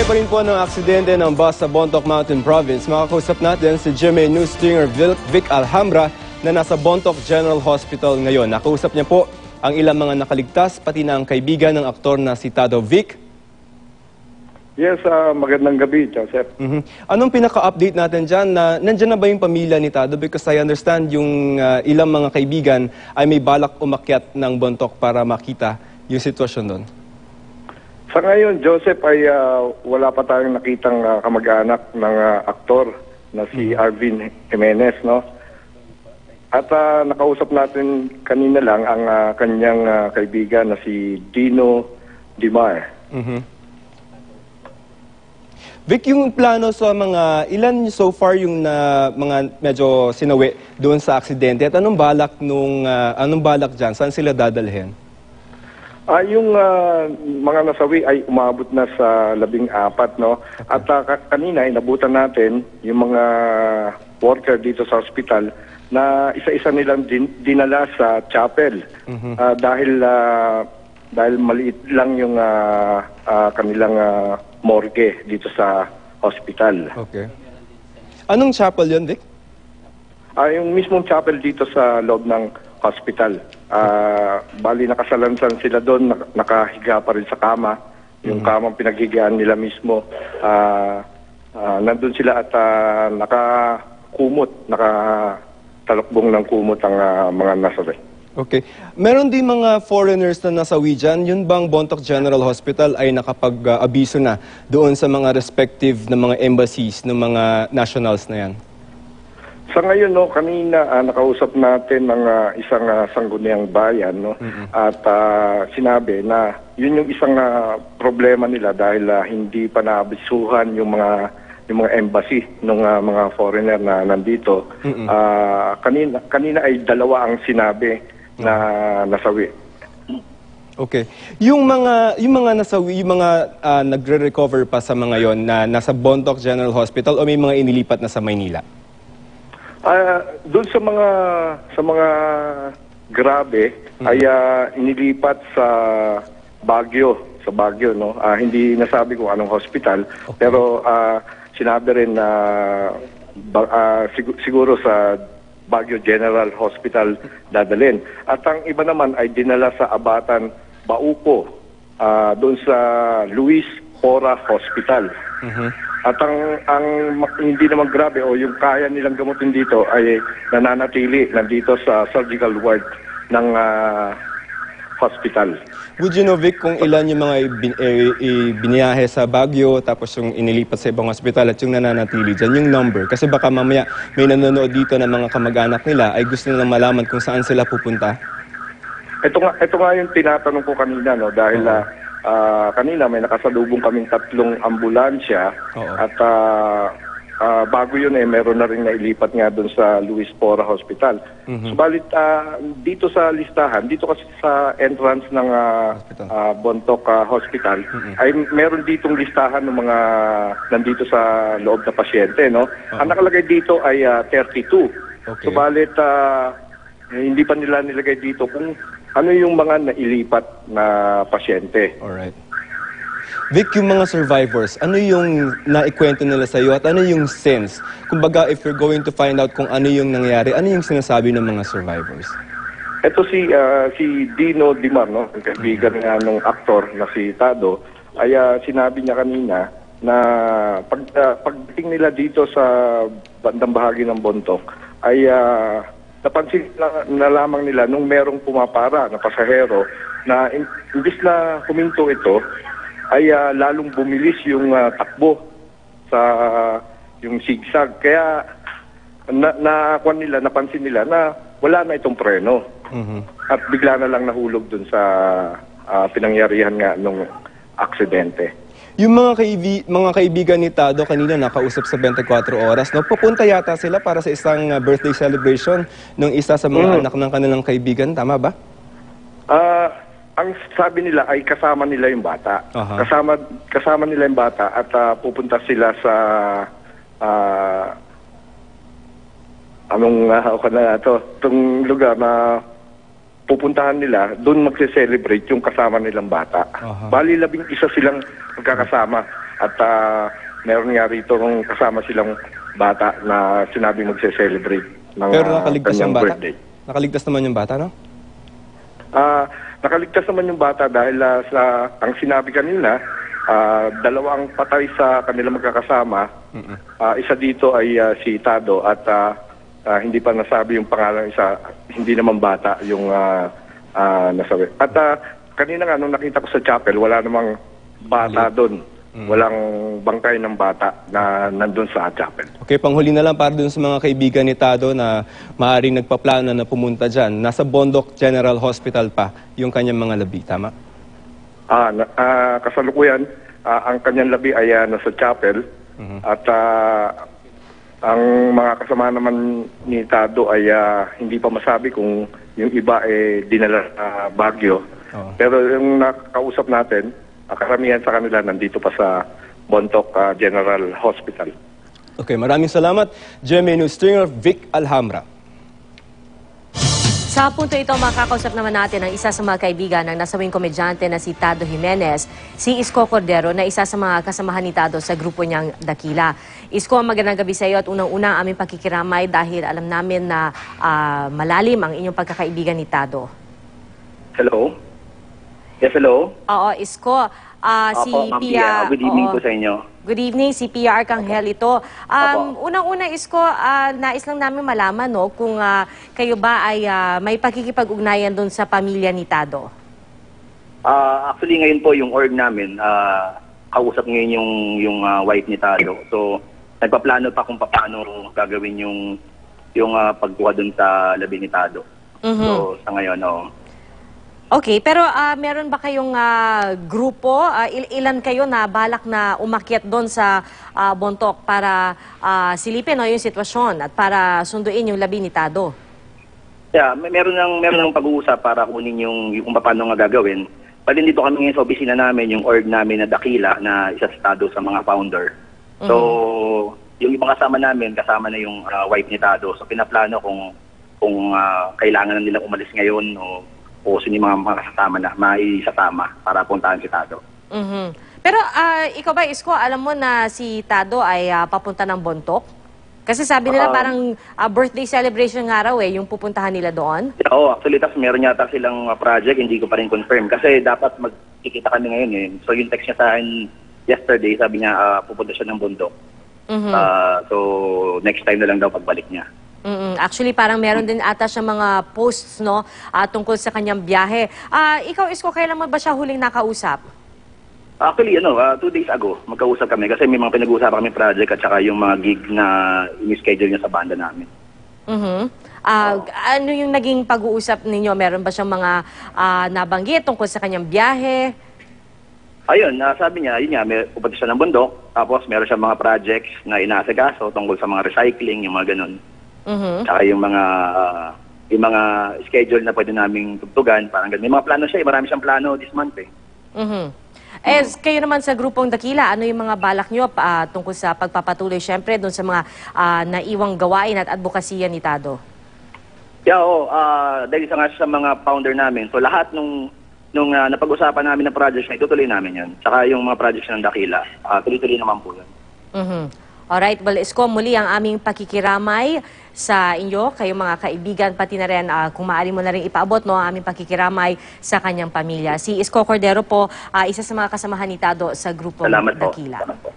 pa rin po ng aksidente ng bus sa Bontoc Mountain Province. Makakausap natin si GMA News Stringer Vic Alhambra na nasa Bontoc General Hospital ngayon. Nakausap niya po ang ilang mga nakaligtas, pati na ang kaibigan ng aktor na si Tado. Vic? Yes, magandang gabi, Joseph. Anong pinaka-update natin dyan? Nandyan na ba yung pamilya ni Tado? Because I understand yung ilang mga kaibigan ay may balak umakyat ng Bontoc para makita yung sitwasyon doon. Sa ngayon, Joseph, ay wala pa tayong nakitang kamag-anak ng aktor na si Arvin Jimenez, no? At nakausap natin kanina lang ang kanyang kaibigan na si Dino Dimar. Vic, yung plano sa mga, ilan so far yung mga medyo sinawi doon sa aksidente at anong balak dyan? Saan sila dadalhin? Yung mga nasawi ay umabot na sa 14, no? At kanina inabutan natin yung mga worker dito sa hospital na isa-isa nilang dinala sa chapel dahil maliit lang yung kanilang morgue dito sa hospital. Okay. Anong chapel yun, Vic? Yung mismong chapel dito sa loob ng hospital. Bali nakasalansan sila doon, nakahiga pa rin sa kama. Yung kamang pinaghigaan nila mismo. Nandun sila at nakakumot, nakatalokbong ng kumot ang mga nasawi. Okay. Meron din mga foreigners na nasawi dyan. Yun bang Bontoc General Hospital ay nakapag-abiso na doon sa mga respective na mga embassies ng mga nationals na yan? Sa ngayon, no, kanina nakausap natin ng isang sangguniang bayan, no, at sinabi na yun yung isang problema nila dahil hindi pa naabisuhan yung mga embassy ng mga foreigner na nandito. Kanina ay 2 ang sinabi na nasawi. Okay. Yung mga nasawi, yung mga nagre-recover pa sa mga yon na nasa Bontoc General Hospital o may mga inilipat na sa Maynila? Doon sa mga grabe ay inilipat sa Baguio, no. Hindi nasabi kung anong hospital, pero sinabi rin na siguro sa Baguio General Hospital dadalhin. At ang iba naman ay dinala sa Abatan, Bauco, doon sa Luis Pora Hospital. At ang hindi naman grabe o yung kaya nilang gamutin dito ay nananatili nandito sa surgical ward ng hospital. Would you know, Vic, kung ilan yung mga biniyahe sa Baguio tapos yung inilipat sa ibang hospital at yung nananatili dyan, yung number? Kasi baka mamaya may nanonood dito na mga kamag-anak nila ay gusto nilang malaman kung saan sila pupunta. Ito nga yung tinatanong ko kanina, no, dahil kanina may nakasalubong kaming 3 ambulansya. At bago yun meron na rin nailipat nga doon sa Luis Pora Hospital. Subalit dito sa listahan, dito kasi sa entrance ng Bontoc Hospital, ay meron ditong listahan ng mga nandito sa loob na pasyente, no? Ang nakalagay dito ay 32. Subalit hindi pa nila nilagay dito kung ano yung mga nailipat na pasyente. Alright. Vic, yung mga survivors, ano yung naikwento nila sa iyo at ano yung sense? Kumbaga, if you're going to find out kung ano yung nangyari, ano yung sinasabi ng mga survivors? Ito si Dino Dimar, no? Ang kaibigan nga ng aktor na si Tado, ay sinabi niya kanina na pagdating nila dito sa bandang bahagi ng Bontoc, ay napansin na lamang nila nung merong pumapara na pasahero na imbis na huminto ito, ay lalong bumilis yung takbo sa yung zigzag. Kaya napansin nila na wala na itong preno. At bigla na lang nahulog dun sa pinangyarihan nga nung aksidente. Yung mga kaibigan ni Tado kanina nakausap sa 24 oras, no? Pupunta yata sila para sa isang birthday celebration ng isa sa mga anak ng kanilang kaibigan. Tama ba? Ang sabi nila ay kasama nila yung bata. Kasama nila yung bata at pupunta sila sa itong lugar na pupuntahan nila, doon magse-celebrate yung kasama nilang bata. Bali, 11 silang magkakasama. At meron nga rito kung kasama silang bata na sinabi magse-celebrate ng Pero nakaligtas yung bata? birthday. Nakaligtas naman yung bata, no? Nakaligtas naman yung bata dahil sa ang sinabi kanina, 2 ang patay sa kanilang magkakasama. Isa dito ay si Tado at hindi pa nasabi yung pangalan isa, hindi naman bata yung nasabi. At kanina nga nung nakita ko sa chapel, wala namang bata doon. Walang bangkay ng bata na nandun sa chapel. Okay, panghuli na lang para dun sa mga kaibigan ni Tado na maaaring nagpaplano na pumunta dyan. Nasa Bondoc General Hospital pa yung kanyang mga labi, tama? Kasalukuyan, ang kanyang labi ay nasa chapel. At ang mga kasama naman ni Tado ay hindi pa masabi kung yung iba dinala sa Baguio. Pero yung nakausap natin, karamihan sa kanila nandito pa sa Bondoc General Hospital. Okay, maraming salamat. GMA News Stringer, Vic Alhambra. Sa punto ito, makakausap naman natin ang isa sa mga kaibigan ng nasawing komedyante na si Tado Jimenez, si Isko Cordero, na isa sa mga kasamahan ni Tado sa grupo niyang Dakila. Isko, magandang gabi sa iyo at unang-una ang aming pakikiramay dahil alam namin na malalim ang inyong pagkakaibigan ni Tado. Hello? Yes, hello? Oo, Isko. Si Ma'am Pia... Good evening po sa inyo. Good evening, si Pia Arcangel ito. Unang-una, Isko, nais lang namin malaman kung kayo ba ay may pakikipag-ugnayan doon sa pamilya ni Tado. Actually, ngayon po yung org namin, kausap ngayon yung wife ni Tado. So, nagpaplano pa kung paano gagawin yung pagkuha doon sa labi ni Tado. So, sa ngayon, Okay, pero meron ba kayong grupo? Ilan kayo na balak na umakyat doon sa Bondoc para silipin yung sitwasyon at para sunduin yung labi ni Tado? Yeah, meron ng pag-uusap para kunin yung kung paano nga gagawin. Pwede dito kami ngayon sa opisina namin, yung org namin na Dakila, na isa sa Tado sa mga founder. So, yung ibang kasama namin, kasama na yung wife ni Tado. So, pinaplano kung kailangan na nilang umalis ngayon o sino yung mga kasama na maisasama para puntahan si Tado. Pero ikaw ba, Isko, alam mo na si Tado ay papunta ng Bondoc? Kasi sabi nila parang birthday celebration nga raw yung pupuntahan nila doon. Oo, actually, meron yata silang project, hindi ko pa rin confirm. Kasi dapat magkikita kami ngayon So yung text niya sa akin yesterday, sabi niya pupunta siya ng Bondoc. So next time na lang daw pagbalik niya. Actually, parang meron din ata siya mga posts tungkol sa kanyang biyahe. Ikaw, Isko, kailan mo ba siya huling nakausap? Actually, 2 days ago, magkausap kami kasi may mga pinag-uusapan kami project at saka yung mga gig na in-schedule niya sa banda namin. Ano yung naging pag-uusap ninyo? Meron ba siyang mga nabanggit tungkol sa kanyang biyahe? Ayun, sabi niya, may pupunta siya ng Bondoc, tapos meron siyang mga projects na inaasikaso tungkol sa mga recycling, yung mga ganun. Saka yung mga schedule na pwede naming tugtugan, parang ganun. May mga plano siya, marami siyang plano this month Kayo naman sa grupong Dakila, ano yung mga balak nyo tungkol sa pagpapatuloy syempre doon sa mga naiwang gawain at advokasya ni Tado? Yeah, dahil sa mga founder namin, so lahat nung napag-usapan namin ng projects na itutuloy namin yun. Saka yung mga projects ng Dakila, tuloy-tuloy naman po yun. Alright, well, Isko, muli ang aming pakikiramay sa inyo, kayong mga kaibigan, pati na rin kung maaari mo na rin ipaabot ang aming pakikiramay sa kanyang pamilya. Si Isko Cordero po, isa sa mga kasamahan ni Tado sa grupo Salamat Dakila. Salamat po.